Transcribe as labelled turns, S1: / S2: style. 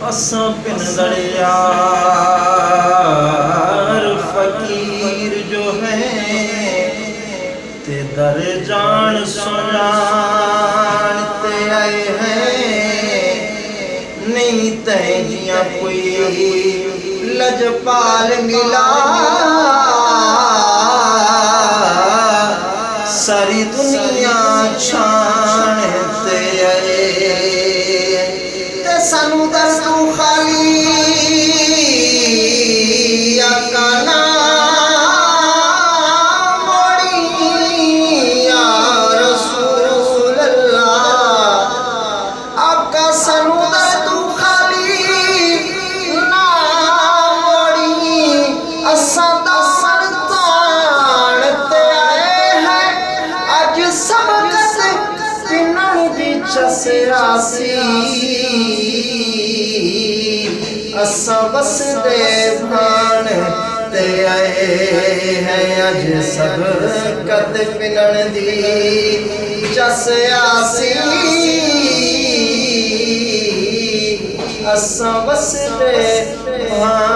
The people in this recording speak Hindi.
S1: असां पिनदड़ यार फकीर जो है ते दर जान सुजानते आए हैं। नहीं तैजिया कोई लजपाल मिला सारी दुनिया छानते आए ते सानू दर तू खाली आका ना मोड़ी या रसूल अल्लाह। आका सानू दर तू खाली ना मोड़ी असा दामन ताणते आए हैं। अज सबकत पिनण दी चसरासी असा बसदे भाण ते आए हैं। अज सबकत पिनण दी चसरासी असा बसदे भाण